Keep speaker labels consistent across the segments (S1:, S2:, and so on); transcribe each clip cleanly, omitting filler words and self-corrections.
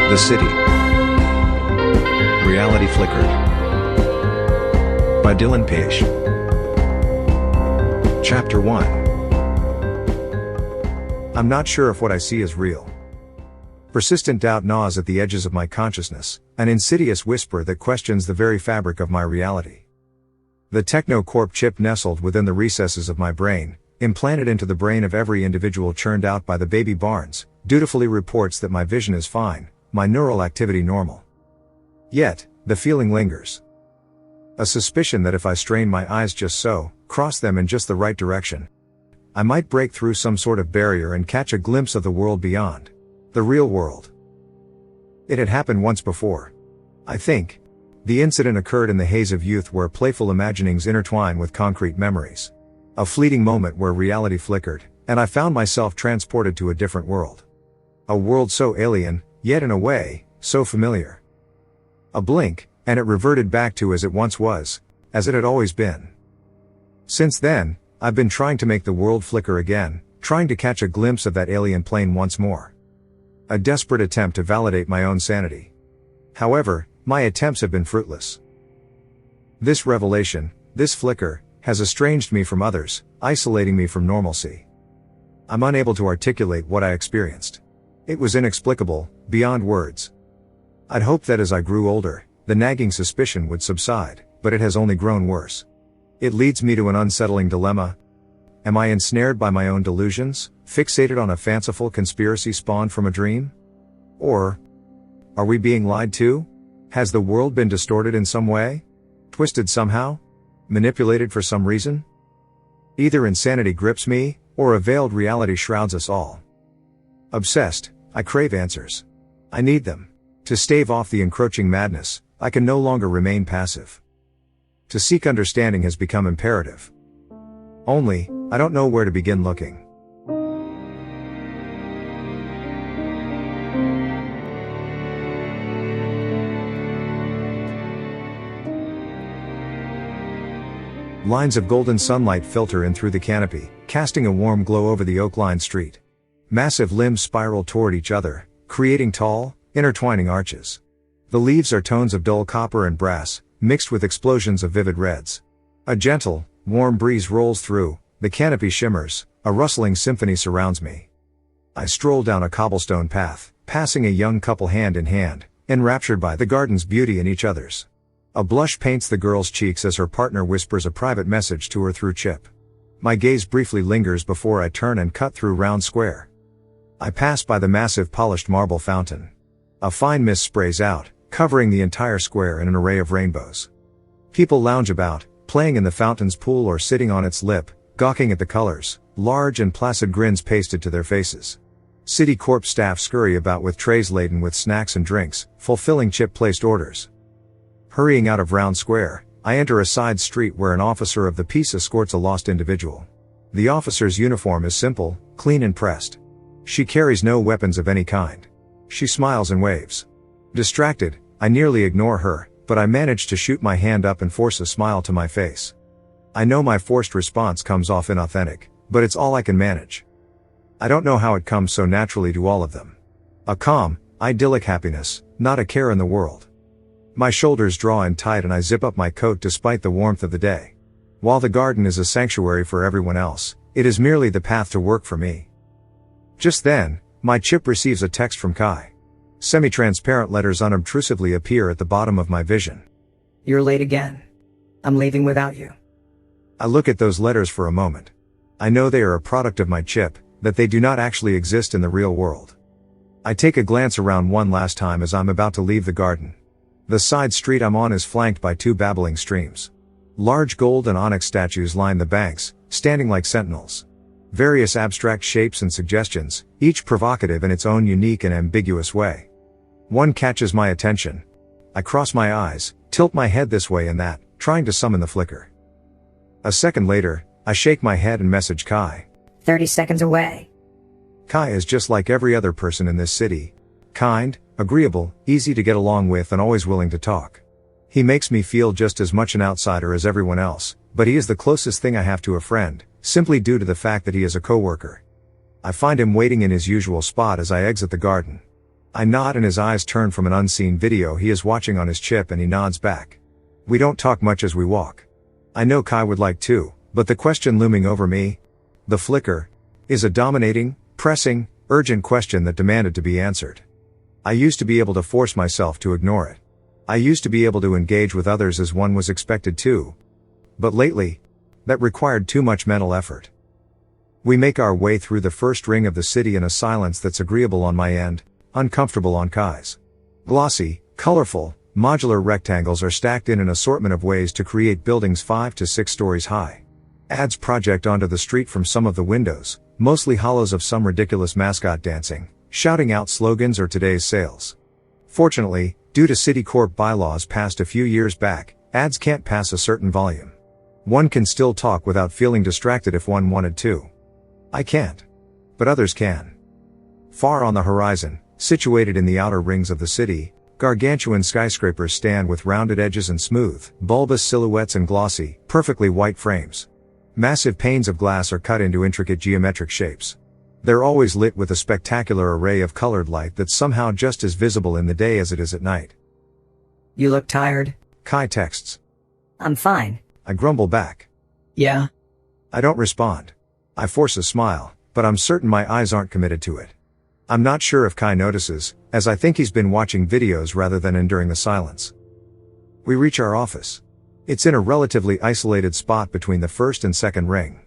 S1: The City. Reality Flickered. By Dylan Page. Chapter 1. I'm not sure if what I see is real. Persistent doubt gnaws at the edges of my consciousness, an insidious whisper that questions the very fabric of my reality. The TechnoCorp chip nestled within the recesses of my brain, implanted into the brain of every individual churned out by the baby Barnes, dutifully reports that my vision is fine, my neural activity normal. Yet, the feeling lingers. A suspicion that if I strain my eyes just so, cross them in just the right direction, I might break through some sort of barrier and catch a glimpse of the world beyond. The real world. It had happened once before. I think. The incident occurred in the haze of youth where playful imaginings intertwine with concrete memories. A fleeting moment where reality flickered, and I found myself transported to a different world. A world so alien, yet in a way, so familiar. A blink, and it reverted back to as it once was, as it had always been. Since then, I've been trying to make the world flicker again, trying to catch a glimpse of that alien plane once more. A desperate attempt to validate my own sanity. However, my attempts have been fruitless. This revelation, this flicker, has estranged me from others, isolating me from normalcy. I'm unable to articulate what I experienced. It was inexplicable, beyond words. I'd hoped that as I grew older, the nagging suspicion would subside, but it has only grown worse. It leads me to an unsettling dilemma. Am I ensnared by my own delusions, fixated on a fanciful conspiracy spawned from a dream? Or, are we being lied to? Has the world been distorted in some way? Twisted somehow? Manipulated for some reason? Either insanity grips me, or a veiled reality shrouds us all. Obsessed, I crave answers. I need them. To stave off the encroaching madness, I can no longer remain passive. To seek understanding has become imperative. Only, I don't know where to begin looking. Lines of golden sunlight filter in through the canopy, casting a warm glow over the oak-lined street. Massive limbs spiral toward each other, creating tall, intertwining arches. The leaves are tones of dull copper and brass, mixed with explosions of vivid reds. A gentle, warm breeze rolls through, the canopy shimmers, a rustling symphony surrounds me. I stroll down a cobblestone path, passing a young couple hand in hand, enraptured by the garden's beauty and each other's. A blush paints the girl's cheeks as her partner whispers a private message to her through chip. My gaze briefly lingers before I turn and cut through Round Square. I pass by the massive polished marble fountain. A fine mist sprays out, covering the entire square in an array of rainbows. People lounge about, playing in the fountain's pool or sitting on its lip, gawking at the colors, large and placid grins pasted to their faces. MediaCorp staff scurry about with trays laden with snacks and drinks, fulfilling chip-placed orders. Hurrying out of Round Square, I enter a side street where an officer of the peace escorts a lost individual. The officer's uniform is simple, clean and pressed. She carries no weapons of any kind. She smiles and waves. Distracted, I nearly ignore her, but I manage to shoot my hand up and force a smile to my face. I know my forced response comes off inauthentic, but it's all I can manage. I don't know how it comes so naturally to all of them. A calm, idyllic happiness, not a care in the world. My shoulders draw in tight and I zip up my coat despite the warmth of the day. While the garden is a sanctuary for everyone else, it is merely the path to work for me. Just then, my chip receives a text from Kai. Semi-transparent letters unobtrusively appear at the bottom of my vision.
S2: You're late again. I'm leaving without you.
S1: I look at those letters for a moment. I know they are a product of my chip, that they do not actually exist in the real world. I take a glance around one last time as I'm about to leave the garden. The side street I'm on is flanked by two babbling streams. Large gold and onyx statues line the banks, standing like sentinels. Various abstract shapes and suggestions, each provocative in its own unique and ambiguous way. One catches my attention. I cross my eyes, tilt my head this way and that, trying to summon the flicker. A second later, I shake my head and message Kai.
S2: 30 seconds away.
S1: Kai is just like every other person in this city. Kind, agreeable, easy to get along with and always willing to talk. He makes me feel just as much an outsider as everyone else, but he is the closest thing I have to a friend, simply due to the fact that he is a coworker. I find him waiting in his usual spot as I exit the garden. I nod and his eyes turn from an unseen video he is watching on his chip and he nods back. We don't talk much as we walk. I know Kai would like to, but the question looming over me, the flicker, is a dominating, pressing, urgent question that demanded to be answered. I used to be able to force myself to ignore it. I used to be able to engage with others as one was expected to. But lately, that required too much mental effort. We make our way through the first ring of the city in a silence that's agreeable on my end, uncomfortable on Kai's. Glossy, colorful, modular rectangles are stacked in an assortment of ways to create buildings 5 to 6 stories high. Ads project onto the street from some of the windows, mostly hollows of some ridiculous mascot dancing, shouting out slogans or today's sales. Fortunately, due to MediaCorp bylaws passed a few years back, ads can't pass a certain volume. One can still talk without feeling distracted if one wanted to. I can't. But others can. Far on the horizon, situated in the outer rings of the city, gargantuan skyscrapers stand with rounded edges and smooth, bulbous silhouettes and glossy, perfectly white frames. Massive panes of glass are cut into intricate geometric shapes. They're always lit with a spectacular array of colored light that's somehow just as visible in the day as it is at night.
S2: You look tired.
S1: Kai texts.
S2: I'm fine.
S1: I grumble back.
S2: Yeah?
S1: I don't respond. I force a smile, but I'm certain my eyes aren't committed to it. I'm not sure if Kai notices, as I think he's been watching videos rather than enduring the silence. We reach our office. It's in a relatively isolated spot between the first and second ring.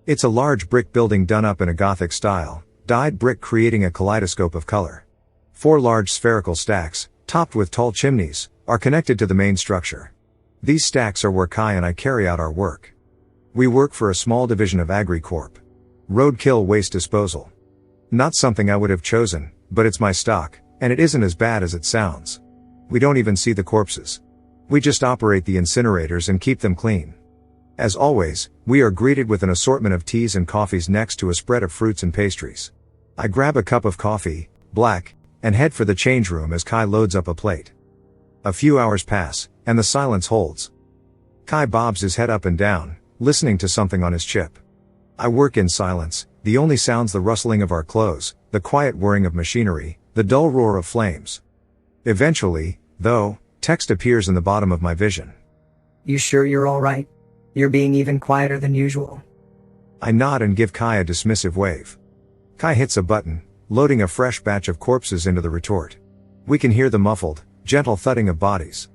S1: It's a large brick building done up in a Gothic style, dyed brick creating a kaleidoscope of color. 4 large spherical stacks, topped with tall chimneys, are connected to the main structure. These stacks are where Kai and I carry out our work. We work for a small division of MediaCorp. Roadkill waste disposal. Not something I would have chosen, but it's my stock, and it isn't as bad as it sounds. We don't even see the corpses. We just operate the incinerators and keep them clean. As always, we are greeted with an assortment of teas and coffees next to a spread of fruits and pastries. I grab a cup of coffee, black, and head for the change room as Kai loads up a plate. A few hours pass, and the silence holds. Kai bobs his head up and down, listening to something on his chip. I work in silence, the only sounds the rustling of our clothes, the quiet whirring of machinery, the dull roar of flames. Eventually, though, text appears in the bottom of my vision.
S2: You sure you're alright? You're being even quieter than usual.
S1: I nod and give Kai a dismissive wave. Kai hits a button, loading a fresh batch of corpses into the retort. We can hear the muffled, gentle thudding of bodies.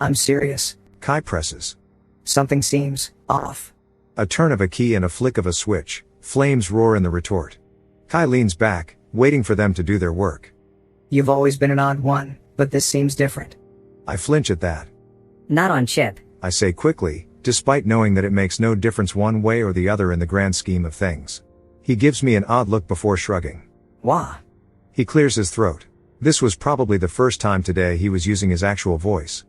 S2: I'm serious.
S1: Kai presses.
S2: Something seems off.
S1: A turn of a key and a flick of a switch, flames roar in the retort. Kai leans back, waiting for them to do their work.
S2: You've always been an odd one, but this seems different.
S1: I flinch at that.
S2: Not on chip.
S1: I say quickly, despite knowing that it makes no difference one way or the other in the grand scheme of things. He gives me an odd look before shrugging.
S2: Wah.
S1: He clears his throat. This was probably the first time today he was using his actual voice.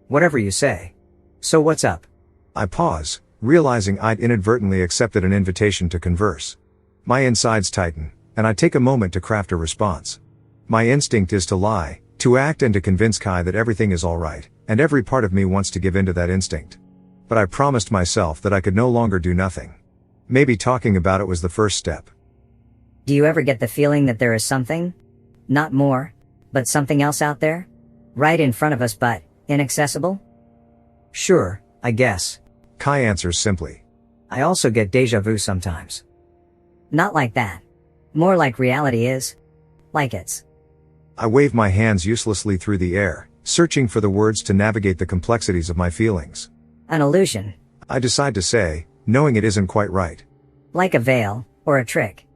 S2: Whatever you say. So what's up?
S1: I pause, realizing I'd inadvertently accepted an invitation to converse. My insides tighten, and I take a moment to craft a response. My instinct is to lie, to act and to convince Kai that everything is alright, and every part of me wants to give in to that instinct. But I promised myself that I could no longer do nothing. Maybe talking about it was the first step.
S3: Do you ever get the feeling that there is something? Not more, but something else out there? Right in front of us but inaccessible?
S2: Sure, I guess.
S1: Kai answers simply.
S2: I also get deja vu sometimes.
S3: Not like that. More like reality is. Like it's.
S1: I wave my hands uselessly through the air, searching for the words to navigate the complexities of my feelings.
S3: An illusion.
S1: I decide to say, knowing it isn't quite right.
S3: Like a veil, or a trick.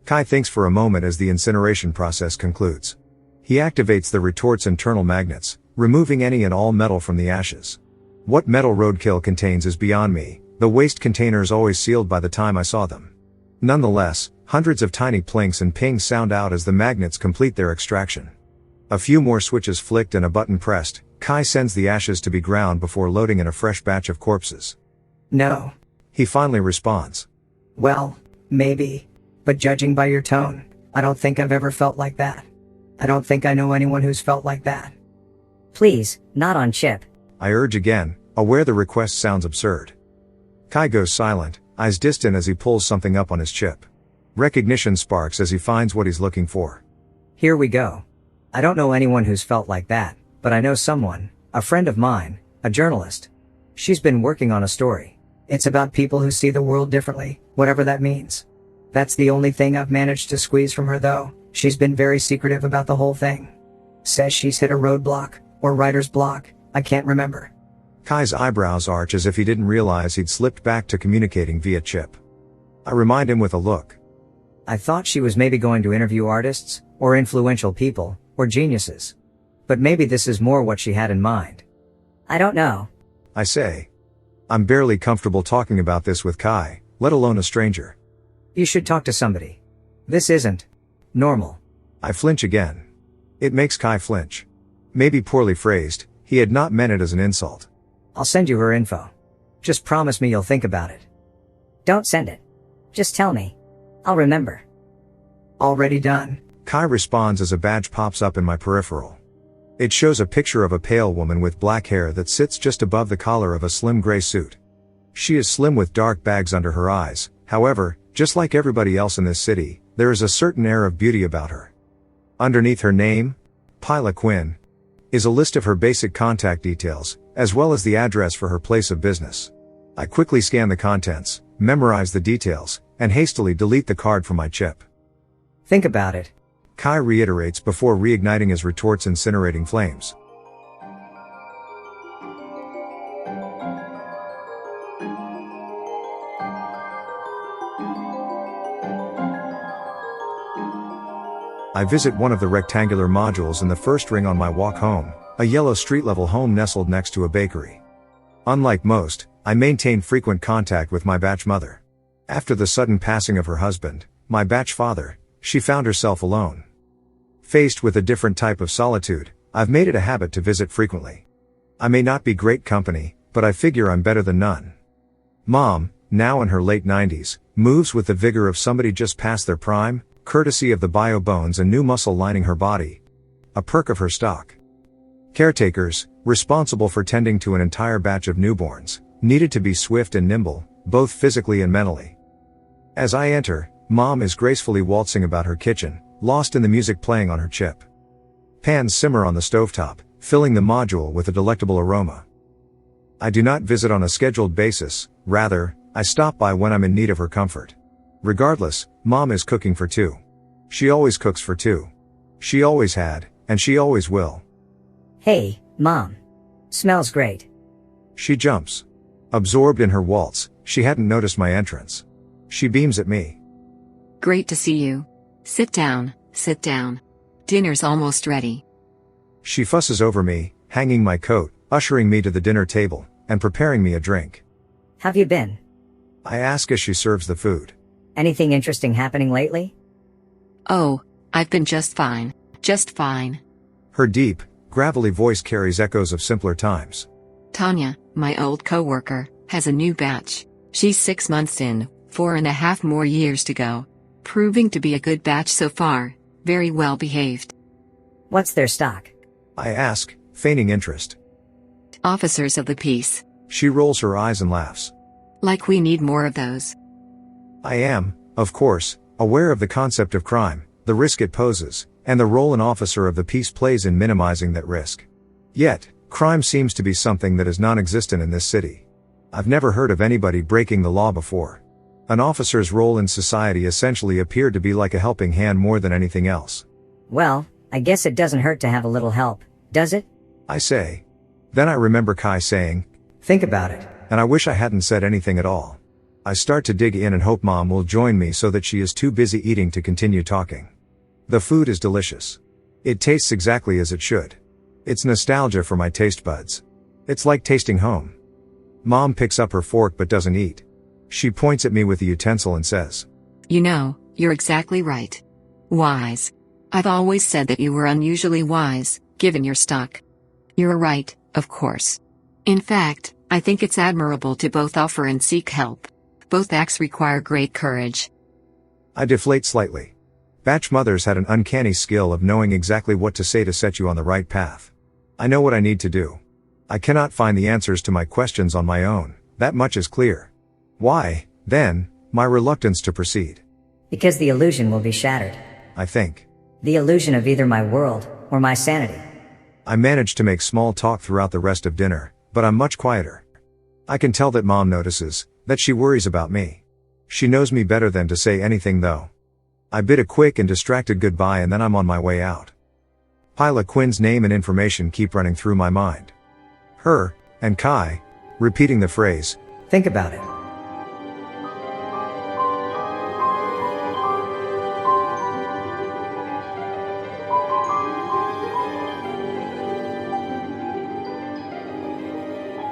S1: Kai thinks for a moment as the incineration process concludes. He activates the retort's internal magnets, removing any and all metal from the ashes. What metal roadkill contains is beyond me, the waste containers always sealed by the time I saw them. Nonetheless, hundreds of tiny plinks and pings sound out as the magnets complete their extraction. A few more switches flicked and a button pressed, Kai sends the ashes to be ground before loading in a fresh batch of corpses.
S2: No.
S1: He finally responds.
S2: Well, maybe. But judging by your tone, I don't think I've ever felt like that. I don't think I know anyone who's felt like that.
S3: Please, not on chip.
S1: I urge again, aware the request sounds absurd. Kai goes silent, eyes distant as he pulls something up on his chip. Recognition sparks as he finds what he's looking for.
S2: Here we go. I don't know anyone who's felt like that, but I know someone, a friend of mine, a journalist. She's been working on a story. It's about people who see the world differently, whatever that means. That's the only thing I've managed to squeeze from her though. She's been very secretive about the whole thing. Says she's hit a roadblock, or writer's block, I can't remember.
S1: Kai's eyebrows arch as if he didn't realize he'd slipped back to communicating via chip. I remind him with a look.
S2: I thought she was maybe going to interview artists, or influential people, or geniuses. But maybe this is more what she had in mind.
S3: I don't know.
S1: I say. I'm barely comfortable talking about this with Kai, let alone a stranger.
S2: You should talk to somebody. This isn't normal.
S1: I flinch again. It makes Kai flinch. Maybe poorly phrased, he had not meant it as an insult.
S2: I'll send you her info. Just promise me you'll think about it.
S3: Don't send it. Just tell me. I'll remember.
S2: Already done.
S1: Kai responds as a badge pops up in my peripheral. It shows a picture of a pale woman with black hair that sits just above the collar of a slim gray suit. She is slim with dark bags under her eyes, however, just like everybody else in this city, there is a certain air of beauty about her. Underneath her name, Pyla Quinn, is a list of her basic contact details, as well as the address for her place of business. I quickly scan the contents, memorize the details, and hastily delete the card from my chip.
S2: Think about it.
S1: Kai reiterates before reigniting his retorts incinerating flames. I visit one of the rectangular modules in the first ring on my walk home, a yellow street-level home nestled next to a bakery. Unlike most, I maintain frequent contact with my batch mother. After the sudden passing of her husband, my batch father, she found herself alone. Faced with a different type of solitude, I've made it a habit to visit frequently. I may not be great company, but I figure I'm better than none. Mom, now in her late 90s, moves with the vigor of somebody just past their prime, courtesy of the bio bones and new muscle lining her body. A perk of her stock. Caretakers, responsible for tending to an entire batch of newborns, needed to be swift and nimble, both physically and mentally. As I enter, Mom is gracefully waltzing about her kitchen, lost in the music playing on her chip. Pans simmer on the stovetop, filling the module with a delectable aroma. I do not visit on a scheduled basis, rather, I stop by when I'm in need of her comfort. Regardless, Mom is cooking for two. She always cooks for two. She always had, and she always will.
S3: Hey, Mom. Smells great.
S1: She jumps. Absorbed in her waltz, she hadn't noticed my entrance. She beams at me.
S4: Great to see you. Sit down, sit down. Dinner's almost ready.
S1: She fusses over me, hanging my coat, ushering me to the dinner table, and preparing me a drink.
S3: How've you been?
S1: I ask as she serves the food.
S3: Anything interesting happening lately?
S4: Oh, I've been just fine. Just fine.
S1: Her deep, gravelly voice carries echoes of simpler times.
S4: Tanya, my old coworker, has a new batch. She's 6 months in, 4.5 more years to go. Proving to be a good batch so far, very well behaved.
S3: What's their stock?
S1: I ask, feigning interest.
S4: Officers of the peace.
S1: She rolls her eyes and laughs.
S4: Like we need more of those.
S1: I am, of course, aware of the concept of crime, the risk it poses, and the role an officer of the peace plays in minimizing that risk. Yet, crime seems to be something that is non-existent in this city. I've never heard of anybody breaking the law before. An officer's role in society essentially appeared to be like a helping hand more than anything else.
S3: Well, I guess it doesn't hurt to have a little help, does it?
S1: I say. Then I remember Kai saying,
S2: Think about it.
S1: and I wish I hadn't said anything at all. I start to dig in and hope Mom will join me so that she is too busy eating to continue talking. The food is delicious. It tastes exactly as it should. It's nostalgia for my taste buds. It's like tasting home. Mom picks up her fork but doesn't eat. She points at me with the utensil and says,
S4: You know, you're exactly right. Wise. I've always said that you were unusually wise, given your stock. You're right, of course. In fact, I think it's admirable to both offer and seek help. Both acts require great courage.
S1: I deflate slightly. Batch mothers had an uncanny skill of knowing exactly what to say to set you on the right path. I know what I need to do. I cannot find the answers to my questions on my own, that much is clear. Why, then, my reluctance to proceed?
S3: Because the illusion will be shattered.
S1: I think.
S3: The illusion of either my world, or my sanity.
S1: I manage to make small talk throughout the rest of dinner, but I'm much quieter. I can tell that Mom notices, that she worries about me. She knows me better than to say anything though. I bid a quick and distracted goodbye and then I'm on my way out. Pyla Quinn's name and information keep running through my mind. Her, and Kai, repeating the phrase.
S2: Think about it.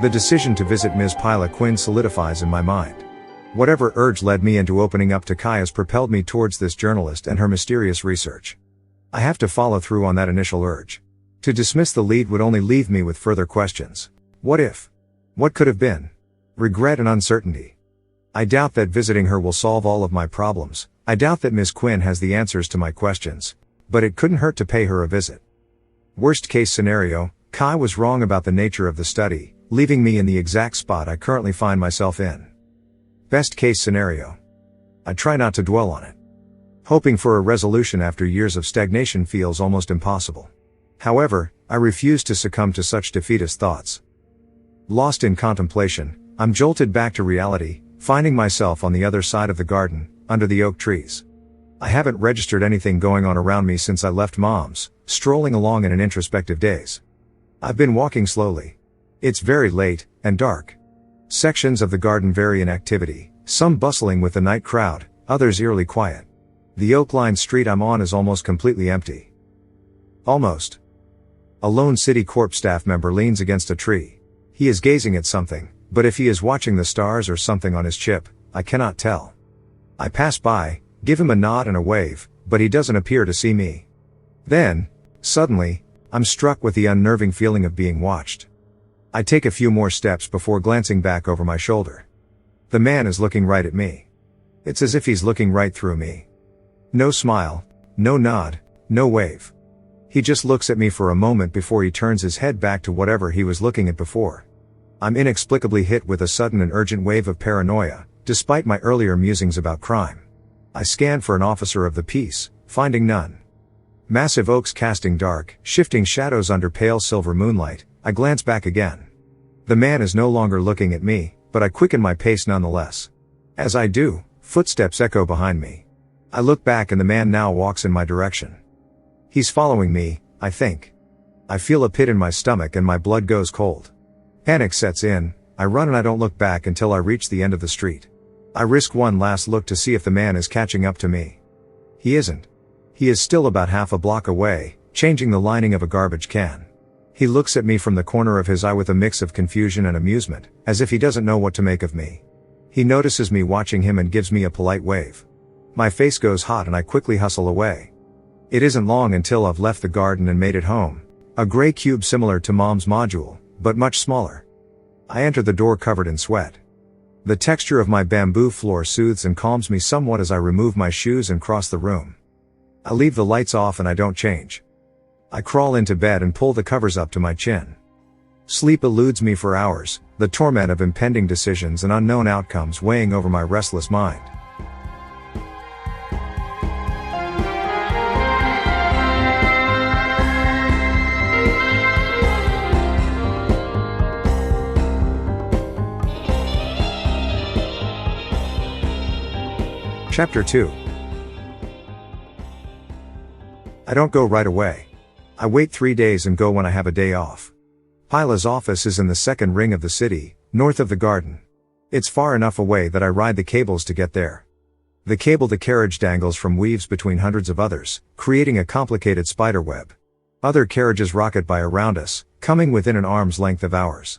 S1: The decision to visit Ms. Pyla Quinn solidifies in my mind. Whatever urge led me into opening up to Kai has propelled me towards this journalist and her mysterious research. I have to follow through on that initial urge. To dismiss the lead would only leave me with further questions. What if? What could have been? Regret and uncertainty. I doubt that visiting her will solve all of my problems. I doubt that Ms. Quinn has the answers to my questions. But it couldn't hurt to pay her a visit. Worst case scenario, Kai was wrong about the nature of the study, leaving me in the exact spot I currently find myself in. Best case scenario. I try not to dwell on it. Hoping for a resolution after years of stagnation feels almost impossible. However, I refuse to succumb to such defeatist thoughts. Lost in contemplation, I'm jolted back to reality, finding myself on the other side of the garden, under the oak trees. I haven't registered anything going on around me since I left Mom's, strolling along in an introspective daze. I've been walking slowly. It's very late, and dark. Sections of the garden vary in activity, some bustling with the night crowd, others eerily quiet. The oak-lined street I'm on is almost completely empty. Almost. A lone MediaCorp staff member leans against a tree. He is gazing at something, but if he is watching the stars or something on his chip, I cannot tell. I pass by, give him a nod and a wave, but he doesn't appear to see me. Then, suddenly, I'm struck with the unnerving feeling of being watched. I take a few more steps before glancing back over my shoulder. The man is looking right at me. It's as if he's looking right through me. No smile, no nod, no wave. He just looks at me for a moment before he turns his head back to whatever he was looking at before. I'm inexplicably hit with a sudden and urgent wave of paranoia, despite my earlier musings about crime. I scan for an officer of the peace, finding none. Massive oaks casting dark, shifting shadows under pale silver moonlight, I glance back again. The man is no longer looking at me, but I quicken my pace nonetheless. As I do, footsteps echo behind me. I look back and the man now walks in my direction. He's following me, I think. I feel a pit in my stomach and my blood goes cold. Panic sets in, I run and I don't look back until I reach the end of the street. I risk one last look to see if the man is catching up to me. He isn't. He is still about half a block away, changing the lining of a garbage can. He looks at me from the corner of his eye with a mix of confusion and amusement, as if he doesn't know what to make of me. He notices me watching him and gives me a polite wave. My face goes hot and I quickly hustle away. It isn't long until I've left the garden and made it home. A gray cube similar to Mom's module, but much smaller. I enter the door covered in sweat. The texture of my bamboo floor soothes and calms me somewhat as I remove my shoes and cross the room. I leave the lights off and I don't change. I crawl into bed and pull the covers up to my chin. Sleep eludes me for hours, the torment of impending decisions and unknown outcomes weighing over my restless mind. Chapter 2. I don't go right away. I wait 3 days and go when I have a day off. Pyla's office is in the second ring of the city, north of the garden. It's far enough away that I ride the cables to get there. The cable the carriage dangles from weaves between hundreds of others, creating a complicated spiderweb. Other carriages rocket by around us, coming within an arm's length of ours.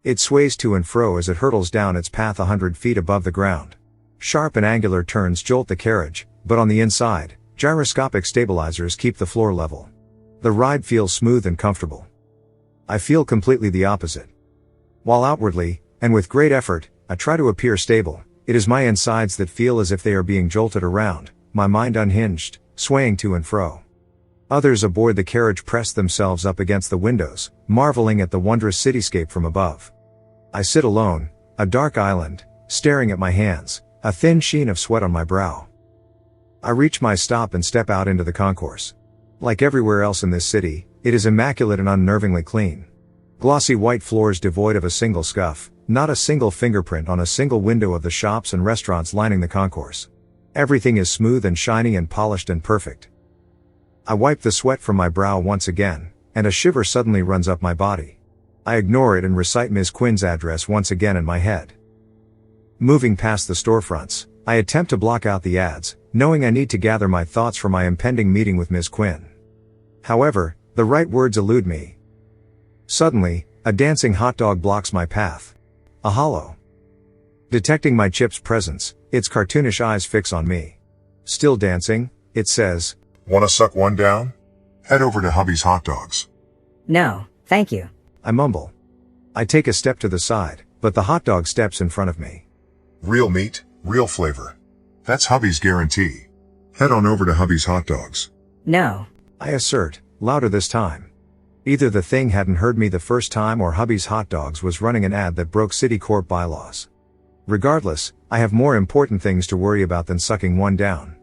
S1: It sways to and fro as it hurtles down its path 100 feet above the ground. Sharp and angular turns jolt the carriage, but on the inside, gyroscopic stabilizers keep the floor level. The ride feels smooth and comfortable. I feel completely the opposite. While outwardly, and with great effort, I try to appear stable, it is my insides that feel as if they are being jolted around, my mind unhinged, swaying to and fro. Others aboard the carriage press themselves up against the windows, marveling at the wondrous cityscape from above. I sit alone, a dark island, staring at my hands, a thin sheen of sweat on my brow. I reach my stop and step out into the concourse. Like everywhere else in this city, it is immaculate and unnervingly clean. Glossy white floors devoid of a single scuff, not a single fingerprint on a single window of the shops and restaurants lining the concourse. Everything is smooth and shiny and polished and perfect. I wipe the sweat from my brow once again, and a shiver suddenly runs up my body. I ignore it and recite Ms. Quinn's address once again in my head. Moving past the storefronts, I attempt to block out the ads, knowing I need to gather my thoughts for my impending meeting with Ms. Quinn. However, the right words elude me. Suddenly, a dancing hot dog blocks my path. A hollow. Detecting my chip's presence, its cartoonish eyes fix on me. Still dancing, it says,
S5: "Wanna suck one down? Head over to Hubby's Hot Dogs."
S3: No, thank you.
S1: I mumble. I take a step to the side, but the hot dog steps in front of me.
S5: "Real meat, real flavor. That's Hubby's guarantee. Head on over to Hubby's Hot Dogs."
S3: No.
S1: I assert, louder this time. Either the thing hadn't heard me the first time or Hubby's Hot Dogs was running an ad that broke MediaCorp bylaws. Regardless, I have more important things to worry about than sucking one down.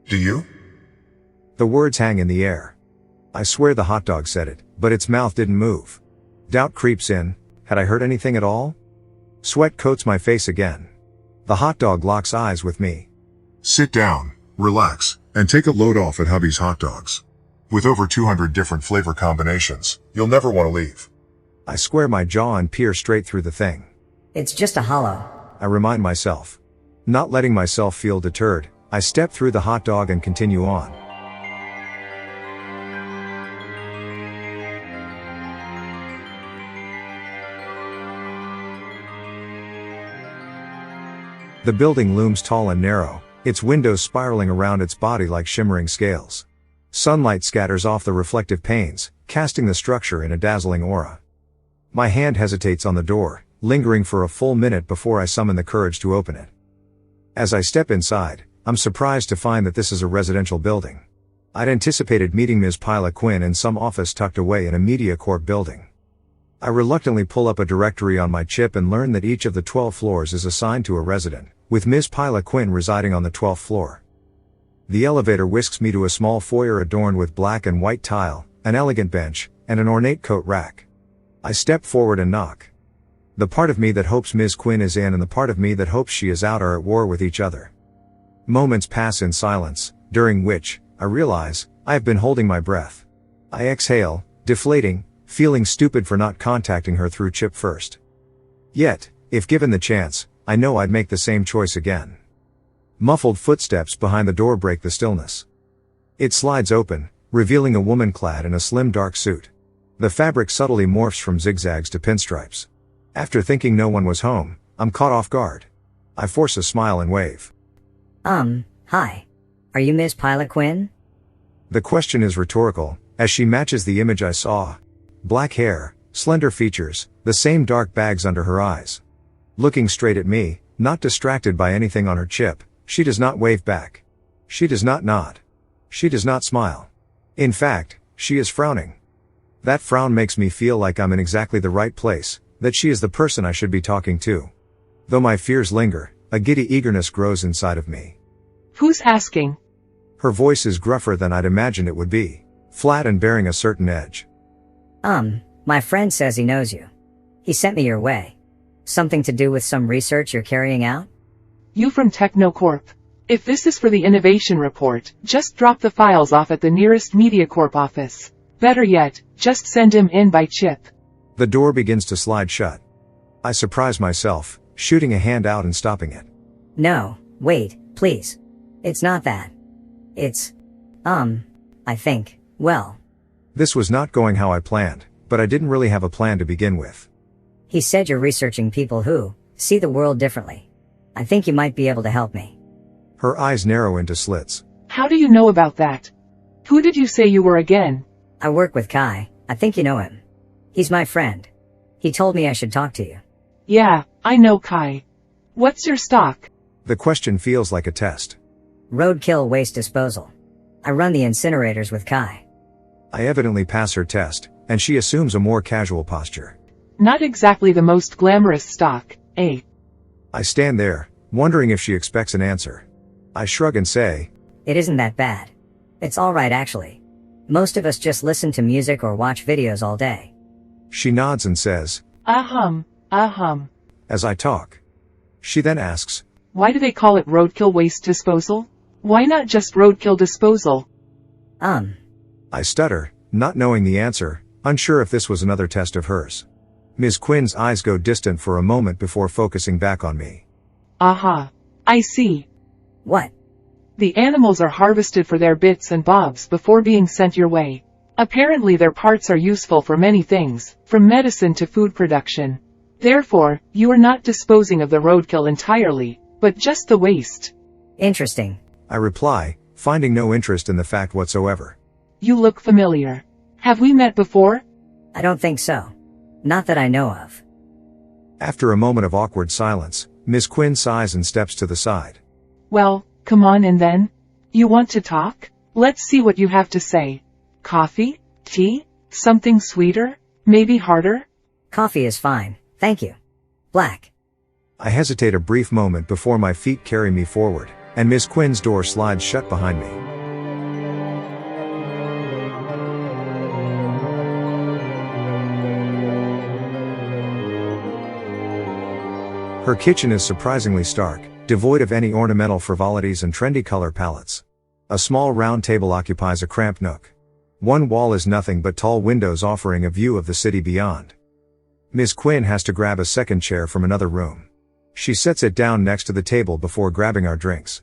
S5: "Do you?"
S1: The words hang in the air. I swear the hot dog said it, but its mouth didn't move. Doubt creeps in. Had I heard anything at all? Sweat coats my face again. The hot dog locks eyes with me.
S5: "Sit down, relax, and take a load off at Hubby's Hot Dogs. With over 200 different flavor combinations, you'll never want to leave."
S1: I square my jaw and peer straight through the thing.
S3: It's just a hollow.
S1: I remind myself. Not letting myself feel deterred, I step through the hot dog and continue on. The building looms tall and narrow, its windows spiraling around its body like shimmering scales. Sunlight scatters off the reflective panes, casting the structure in a dazzling aura. My hand hesitates on the door, lingering for a full minute before I summon the courage to open it. As I step inside, I'm surprised to find that this is a residential building. I'd anticipated meeting Ms. Pyla Quinn in some office tucked away in a MediaCorp building. I reluctantly pull up a directory on my chip and learn that each of the 12 floors is assigned to a resident, with Ms. Pyla Quinn residing on the 12th floor. The elevator whisks me to a small foyer adorned with black and white tile, an elegant bench, and an ornate coat rack. I step forward and knock. The part of me that hopes Ms. Quinn is in and the part of me that hopes she is out are at war with each other. Moments pass in silence, during which, I realize, I have been holding my breath. I exhale, deflating, feeling stupid for not contacting her through chip first. Yet, if given the chance, I know I'd make the same choice again. Muffled footsteps behind the door break the stillness. It slides open, revealing a woman clad in a slim dark suit. The fabric subtly morphs from zigzags to pinstripes. After thinking no one was home, I'm caught off guard. I force a smile and wave.
S3: Hi. Are you Miss Pyla Quinn?
S1: The question is rhetorical, as she matches the image I saw. Black hair, slender features, the same dark bags under her eyes. Looking straight at me, not distracted by anything on her chip, she does not wave back. She does not nod. She does not smile. In fact, she is frowning. That frown makes me feel like I'm in exactly the right place, that she is the person I should be talking to. Though my fears linger, a giddy eagerness grows inside of me.
S6: "Who's asking?"
S1: Her voice is gruffer than I'd imagined it would be, flat and bearing a certain edge.
S3: My friend says he knows you. He sent me your way. Something to do with some research you're carrying out?
S6: "You from TechnoCorp? If this is for the innovation report, just drop the files off at the nearest MediaCorp office. Better yet, just send him in by chip."
S1: The door begins to slide shut. I surprise myself, shooting a hand out and stopping it.
S3: No, wait, please. It's not that. It's, I think, well.
S1: This was not going how I planned, but I didn't really have a plan to begin with.
S3: He said you're researching people who see the world differently. I think you might be able to help me.
S1: Her eyes narrow into slits.
S6: "How do you know about that? Who did you say you were again?"
S3: I work with Kai. I think you know him. He's my friend. He told me I should talk to you.
S6: "Yeah, I know Kai. What's your stock?"
S1: The question feels like a test.
S3: Roadkill waste disposal. I run the incinerators with Kai.
S1: I evidently pass her test, and she assumes a more casual posture.
S6: "Not exactly the most glamorous stock, eh?"
S1: I stand there, wondering if she expects an answer. I shrug and say,
S3: It isn't that bad. It's alright actually. Most of us just listen to music or watch videos all day.
S1: She nods and says,
S6: Ahum.
S1: as I talk. She then asks,
S6: Why do they call it roadkill waste disposal? Why not just roadkill disposal?
S1: I stutter, not knowing the answer, unsure if this was another test of hers. Ms. Quinn's eyes go distant for a moment before focusing back on me.
S6: Aha. I see.
S3: What?
S6: The animals are harvested for their bits and bobs before being sent your way. Apparently their parts are useful for many things, from medicine to food production. Therefore, you are not disposing of the roadkill entirely, but just the waste.
S3: Interesting.
S1: I reply, finding no interest in the fact whatsoever.
S6: You look familiar. Have we met before?
S3: I don't think so. Not that I know of.
S1: After a moment of awkward silence, Ms. Quinn sighs and steps to the side.
S6: Well, come on in then. You want to talk? Let's see what you have to say. Coffee? Tea? Something sweeter? Maybe harder?
S3: Coffee is fine, thank you. Black.
S1: I hesitate a brief moment before my feet carry me forward, and Miss Quinn's door slides shut behind me. Her kitchen is surprisingly stark, devoid of any ornamental frivolities and trendy color palettes. A small round table occupies a cramped nook. One wall is nothing but tall windows offering a view of the city beyond. Miss Quinn has to grab a second chair from another room. She sets it down next to the table before grabbing our drinks.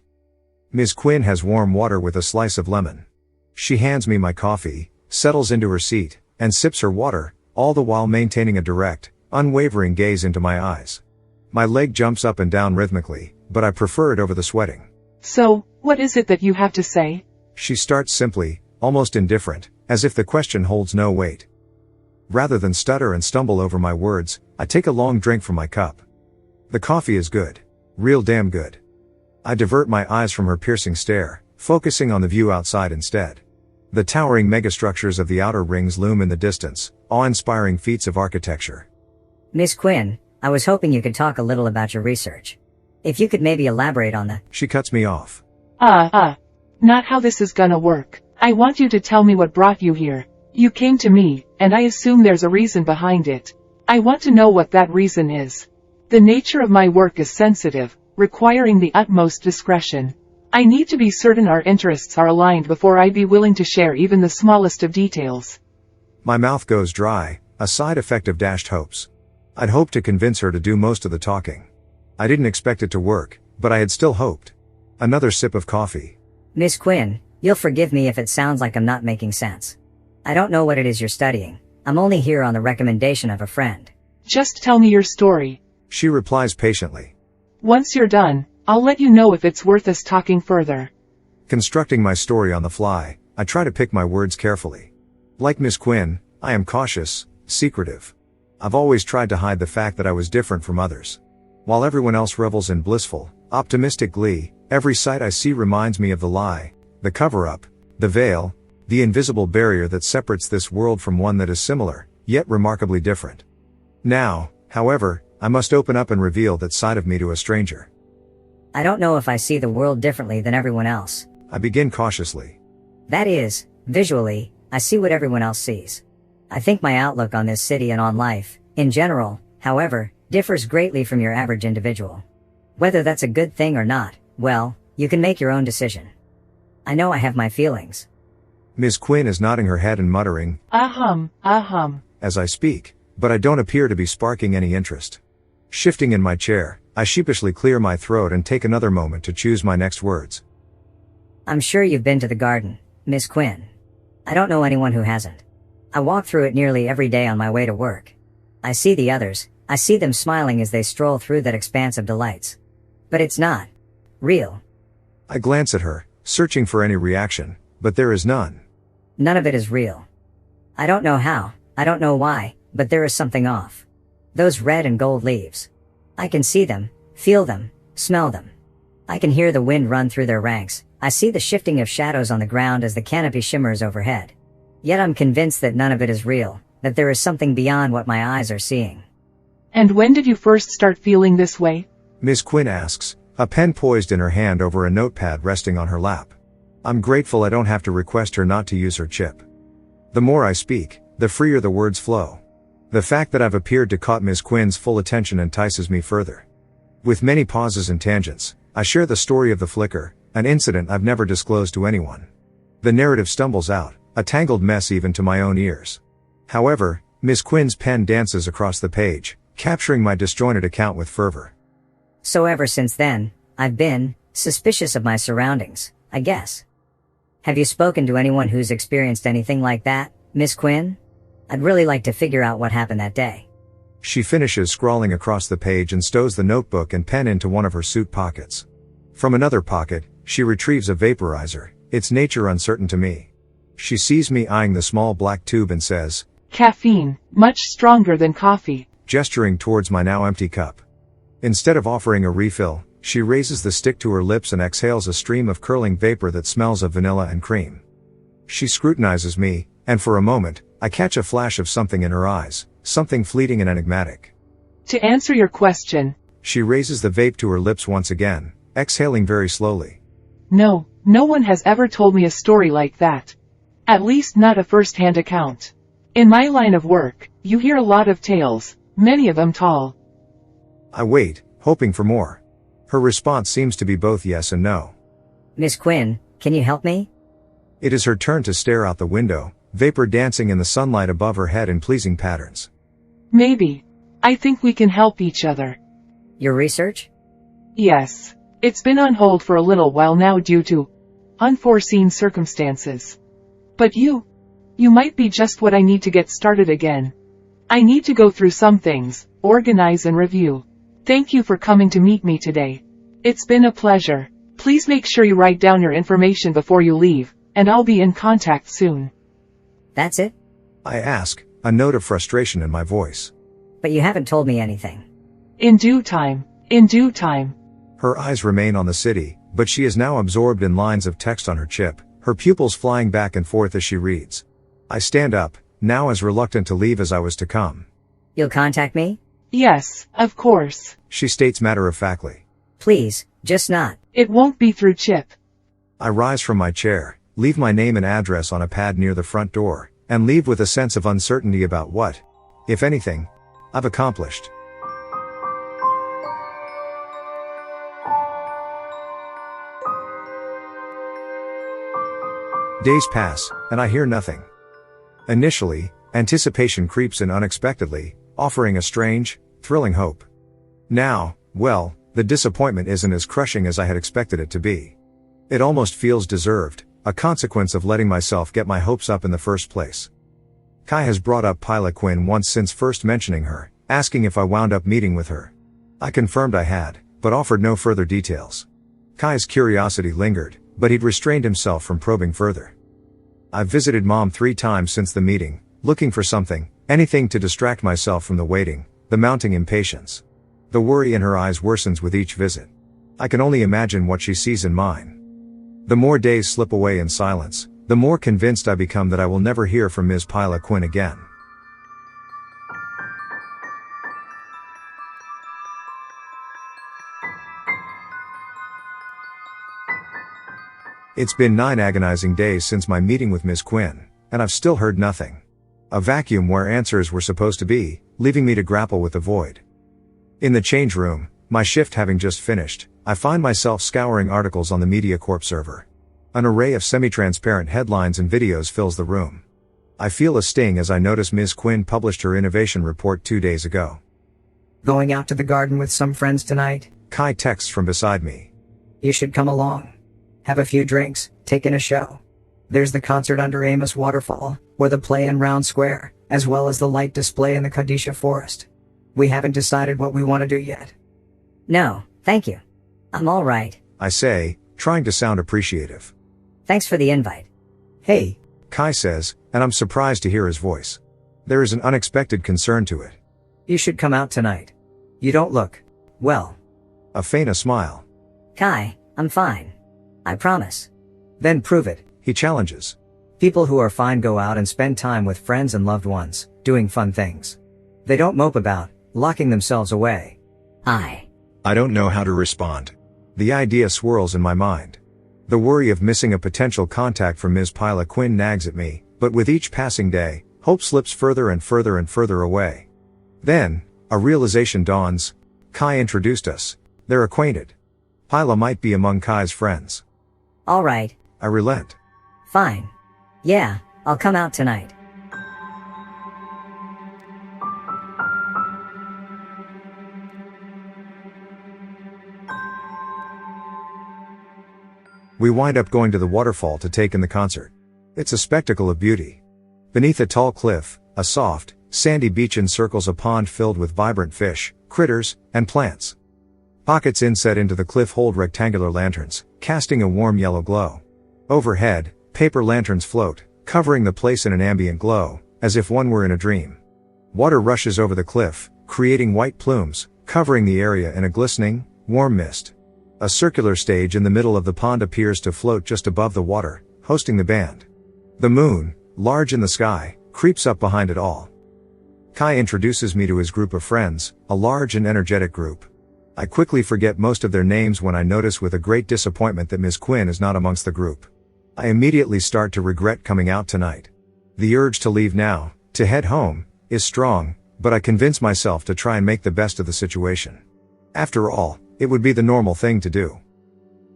S1: Miss Quinn has warm water with a slice of lemon. She hands me my coffee, settles into her seat, and sips her water, all the while maintaining a direct, unwavering gaze into my eyes. My leg jumps up and down rhythmically, but I prefer it over the sweating.
S6: So, what is it that you have to say?
S1: She starts simply, almost indifferent, as if the question holds no weight. Rather than stutter and stumble over my words, I take a long drink from my cup. The coffee is good. Real damn good. I divert my eyes from her piercing stare, focusing on the view outside instead. The towering megastructures of the outer rings loom in the distance, awe-inspiring feats of architecture.
S3: Miss Quinn, I was hoping you could talk a little about your research. If you could maybe elaborate on the—
S1: She cuts me off.
S6: Not how this is gonna work. I want you to tell me what brought you here. You came to me, and I assume there's a reason behind it. I want to know what that reason is. The nature of my work is sensitive, requiring the utmost discretion. I need to be certain our interests are aligned before I'd be willing to share even the smallest of details.
S1: My mouth goes dry, a side effect of dashed hopes. I'd hoped to convince her to do most of the talking. I didn't expect it to work, but I had still hoped. Another sip of coffee.
S3: Miss Quinn, you'll forgive me if it sounds like I'm not making sense. I don't know what it is you're studying. I'm only here on the recommendation of a friend.
S6: Just tell me your story.
S1: She replies patiently.
S6: Once you're done, I'll let you know if it's worth us talking further.
S1: Constructing my story on the fly, I try to pick my words carefully. Like Miss Quinn, I am cautious, secretive. I've always tried to hide the fact that I was different from others. While everyone else revels in blissful, optimistic glee, every sight I see reminds me of the lie, the cover-up, the veil, the invisible barrier that separates this world from one that is similar, yet remarkably different. Now, however, I must open up and reveal that side of me to a stranger.
S3: I don't know if I see the world differently than everyone else.
S1: I begin cautiously.
S3: That is, visually, I see what everyone else sees. I think my outlook on this city and on life, in general, however, differs greatly from your average individual. Whether that's a good thing or not, well, you can make your own decision. I know I have my feelings.
S1: Ms. Quinn is nodding her head and muttering, as I speak, but I don't appear to be sparking any interest. Shifting in my chair, I sheepishly clear my throat and take another moment to choose my next words.
S3: I'm sure you've been to the garden, Miss Quinn. I don't know anyone who hasn't. I walk through it nearly every day on my way to work. I see the others, I see them smiling as they stroll through that expanse of delights. But it's not real.
S1: I glance at her, searching for any reaction, but there is none.
S3: None of it is real. I don't know how, I don't know why, but there is something off. Those red and gold leaves. I can see them, feel them, smell them. I can hear the wind run through their ranks. I see the shifting of shadows on the ground as the canopy shimmers overhead. Yet I'm convinced that none of it is real, that there is something beyond what my eyes are seeing.
S6: And when did you first start feeling this way?
S1: Miss Quinn asks, a pen poised in her hand over a notepad resting on her lap. I'm grateful I don't have to request her not to use her chip. The more I speak, the freer the words flow. The fact that I've appeared to caught Ms. Quinn's full attention entices me further. With many pauses and tangents, I share the story of the flicker, an incident I've never disclosed to anyone. The narrative stumbles out, a tangled mess even to my own ears. However, Ms. Quinn's pen dances across the page, capturing my disjointed account with fervor.
S3: So ever since then, I've been suspicious of my surroundings, I guess. Have you spoken to anyone who's experienced anything like that, Miss Quinn? I'd really like to figure out what happened that day.
S1: She finishes scrawling across the page and stows the notebook and pen into one of her suit pockets. From another pocket, she retrieves a vaporizer, its nature uncertain to me. She sees me eyeing the small black tube and says,
S6: "Caffeine, much stronger than coffee,"
S1: gesturing towards my now empty cup. Instead of offering a refill, she raises the stick to her lips and exhales a stream of curling vapor that smells of vanilla and cream. She scrutinizes me, and for a moment, I catch a flash of something in her eyes, something fleeting and enigmatic.
S6: "To answer your question,
S1: She raises the vape to her lips once again, exhaling very slowly.
S6: no one has ever told me a story like that. At least not a first-hand account. In my line of work, you hear a lot of tales, many of them tall."
S1: I wait, hoping for more. Her response seems to be both yes and no.
S3: Miss Quinn, can you help me?
S1: It is her turn to stare out the window, vapor dancing in the sunlight above her head in pleasing patterns.
S6: "Maybe. I think we can help each other."
S3: Your research?
S6: "Yes. It's been on hold for a little while now due to unforeseen circumstances. But you might be just what I need to get started again. I need to go through some things, organize and review. Thank you for coming to meet me today. It's been a pleasure. Please make sure you write down your information before you leave, and I'll be in contact soon."
S3: That's it?
S1: I ask, a note of frustration in my voice.
S3: But you haven't told me anything.
S6: In due time. In due time."
S1: Her eyes remain on the city, but she is now absorbed in lines of text on her chip, her pupils flying back and forth as she reads. I stand up, now as reluctant to leave as I was to come.
S3: You'll contact me?
S6: "Yes, of course.
S1: She states matter-of-factly.
S3: Please, just not.
S6: It won't be through Chip."
S1: I rise from my chair, leave my name and address on a pad near the front door, and leave with a sense of uncertainty about what, if anything, I've accomplished. Days pass, and I hear nothing. Initially, anticipation creeps in unexpectedly, offering a strange, thrilling hope. Now, well, the disappointment isn't as crushing as I had expected it to be. It almost feels deserved, a consequence of letting myself get my hopes up in the first place. Kai has brought up Pyla Quinn once since first mentioning her, asking if I wound up meeting with her. I confirmed I had, but offered no further details. Kai's curiosity lingered, but he'd restrained himself from probing further. I've visited Mom 3 times since the meeting, looking for something, anything to distract myself from the waiting, the mounting impatience. The worry in her eyes worsens with each visit. I can only imagine what she sees in mine. The more days slip away in silence, the more convinced I become that I will never hear from Ms. Pyla Quinn again. It's been 9 agonizing days since my meeting with Ms. Quinn, and I've still heard nothing. A vacuum where answers were supposed to be, leaving me to grapple with the void. In the change room, my shift having just finished, I find myself scouring articles on the MediaCorp server. An array of semi-transparent headlines and videos fills the room. I feel a sting as I notice Ms. Quinn published her innovation report 2 days ago.
S2: Going out to the garden with some friends tonight?
S1: Kai texts from beside me.
S2: You should come along. Have a few drinks, take in a show. There's the concert under Amos Waterfall, or the play in Round Square, as well as the light display in the Kadisha Forest. We haven't decided what we want to do yet.
S3: No, thank you. I'm all right.
S1: I say, trying to sound appreciative.
S3: Thanks for the invite.
S2: Hey,
S1: Kai says, and I'm surprised to hear his voice. There is an unexpected concern to it.
S2: you should come out tonight. You don't look well.
S1: A faint smile.
S3: Kai, I'm fine. I promise.
S2: Then prove it.
S1: He challenges.
S2: People who are fine go out and spend time with friends and loved ones, doing fun things. They don't mope about, locking themselves away.
S3: I
S1: don't know how to respond. The idea swirls in my mind. The worry of missing a potential contact from Ms. Pyla Quinn nags at me, But with each passing day, hope slips further and further and further away. Then, a realization dawns. Kai introduced us. They're acquainted. Pyla might be among Kai's friends.
S3: All right.
S1: I relent.
S3: Fine. Yeah, I'll come out tonight.
S1: We wind up going to the waterfall to take in the concert. It's a spectacle of beauty. Beneath a tall cliff, a soft, sandy beach encircles a pond filled with vibrant fish, critters, and plants. Pockets inset into the cliff hold rectangular lanterns, casting a warm yellow glow. Overhead, paper lanterns float, covering the place in an ambient glow, as if one were in a dream. Water rushes over the cliff, creating white plumes, covering the area in a glistening, warm mist. A circular stage in the middle of the pond appears to float just above the water, hosting the band. The moon, large in the sky, creeps up behind it all. Kai introduces me to his group of friends, a large and energetic group. I quickly forget most of their names when I notice with a great disappointment that Ms. Quinn is not amongst the group. I immediately start to regret coming out tonight. The urge to leave now, to head home, is strong, but I convince myself to try and make the best of the situation. After all, it would be the normal thing to do.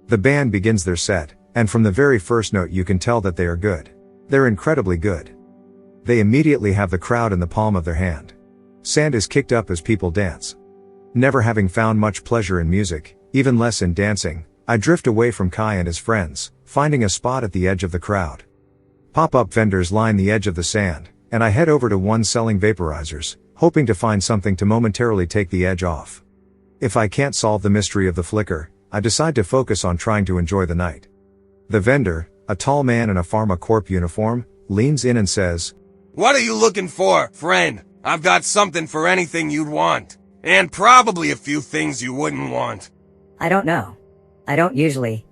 S1: The band begins their set, and from the very first note you can tell that they are good. They're incredibly good. They immediately have the crowd in the palm of their hand. Sand is kicked up as people dance. Never having found much pleasure in music, even less in dancing, I drift away from Kai and his friends, finding a spot at the edge of the crowd. Pop-up vendors line the edge of the sand, and I head over to one selling vaporizers, hoping to find something to momentarily take the edge off. If I can't solve the mystery of the flicker, I decide to focus on trying to enjoy the night. The vendor, a tall man in a MediaCorp uniform, leans in and says,
S7: "What are you looking for, friend? I've got something for anything you'd want. And probably a few things you wouldn't want."
S3: I don't know. I don't usually.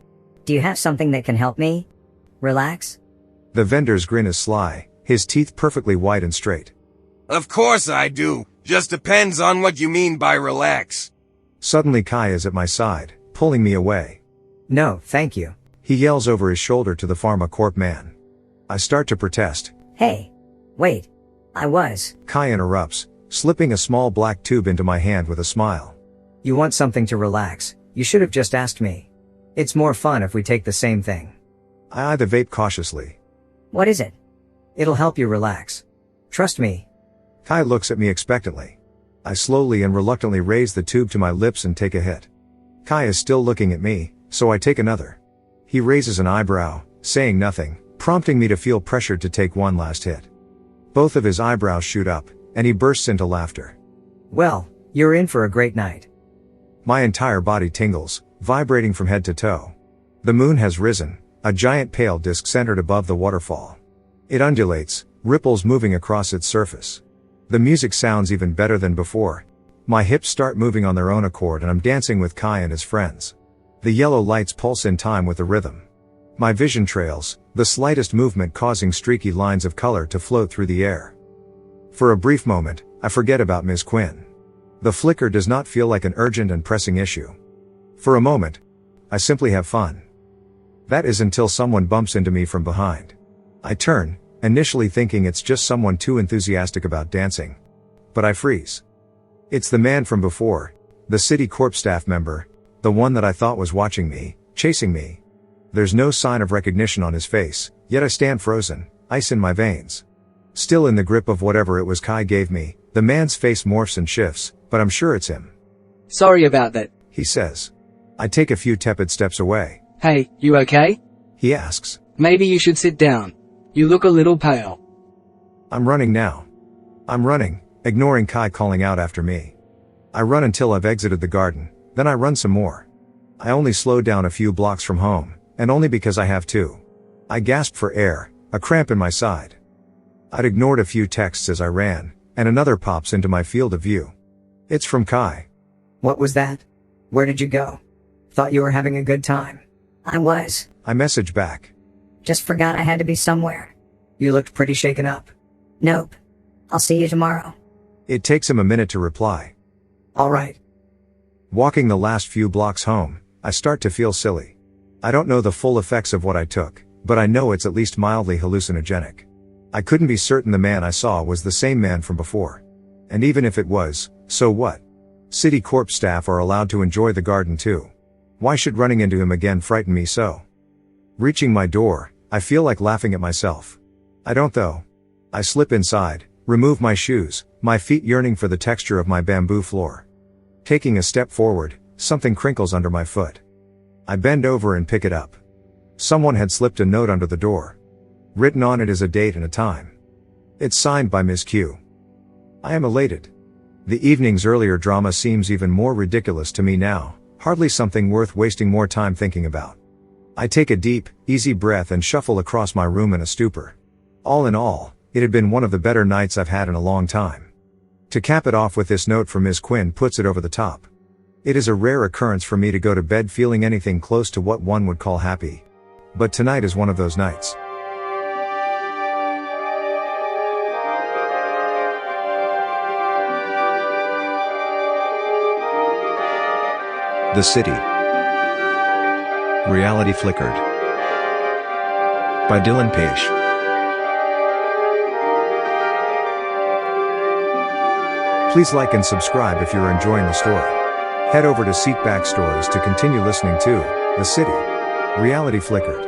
S3: Do you have something that can help me? Relax?
S1: The vendor's grin is sly, his teeth perfectly white and straight.
S7: "Of course I do. Just depends on what you mean by relax."
S1: Suddenly Kai is at my side, pulling me away.
S2: No, thank you.
S1: He yells over his shoulder to the MediaCorp man. I start to protest.
S3: Hey. Wait.
S1: Kai interrupts, slipping a small black tube into my hand with a smile.
S2: You want something to relax, you should have just asked me. It's more fun if we take the same thing.
S1: I eye the vape cautiously.
S3: What is it?
S2: It'll help you relax. Trust me.
S1: Kai looks at me expectantly. I slowly and reluctantly raise the tube to my lips and take a hit. Kai is still looking at me, so I take another. He raises an eyebrow, saying nothing, prompting me to feel pressured to take one last hit. Both of his eyebrows shoot up, and he bursts into laughter.
S2: Well, you're in for a great night.
S1: My entire body tingles, vibrating from head to toe. The moon has risen, a giant pale disk centered above the waterfall. It undulates, ripples moving across its surface. The music sounds even better than before. My hips start moving on their own accord and I'm dancing with Kai and his friends. The yellow lights pulse in time with the rhythm. My vision trails, the slightest movement causing streaky lines of color to float through the air. For a brief moment, I forget about Ms. Quinn. The flicker does not feel like an urgent and pressing issue. For a moment, I simply have fun. That is until someone bumps into me from behind. I turn, initially thinking it's just someone too enthusiastic about dancing. But I freeze. It's the man from before, the MediaCorp staff member, the one that I thought was watching me, chasing me. There's no sign of recognition on his face, yet I stand frozen, ice in my veins. Still in the grip of whatever it was Kai gave me, the man's face morphs and shifts, but I'm sure it's him.
S8: "Sorry about that,"
S1: he says. I take a few tepid steps away.
S8: "Hey, you okay?
S1: He asks.
S8: Maybe you should sit down. You look a little pale."
S1: I'm running now. I'm running, ignoring Kai calling out after me. I run until I've exited the garden, then I run some more. I only slow down a few blocks from home, and only because I have to. I gasp for air, a cramp in my side. I'd ignored a few texts as I ran, and another pops into my field of view. It's from Kai.
S2: What was that? Where did you go? Thought you were having a good time.
S1: I message back.
S3: Just forgot I had to be somewhere.
S2: You looked pretty shaken up.
S3: Nope. I'll see you tomorrow.
S1: It takes him a minute to reply.
S2: All right.
S1: Walking the last few blocks home, I start to feel silly. I don't know the full effects of what I took, but I know it's at least mildly hallucinogenic. I couldn't be certain the man I saw was the same man from before. And even if it was, so what? City Corp staff are allowed to enjoy the garden too. Why should running into him again frighten me so? Reaching my door, I feel like laughing at myself. I don't though. I slip inside, remove my shoes, my feet yearning for the texture of my bamboo floor. Taking a step forward, something crinkles under my foot. I bend over and pick it up. Someone had slipped a note under the door. Written on it is a date and a time. It's signed by Miss Q. I am elated. The evening's earlier drama seems even more ridiculous to me now, hardly something worth wasting more time thinking about. I take a deep, easy breath and shuffle across my room in a stupor. All in all, it had been one of the better nights I've had in a long time. To cap it off with this note from Ms. Quinn puts it over the top. It is a rare occurrence for me to go to bed feeling anything close to what one would call happy. But tonight is one of those nights. The City. Reality Flickered. By Dylan Page. Please like and subscribe if you're enjoying the story. Head over to Seatback Stories to continue listening to The City. Reality Flickered.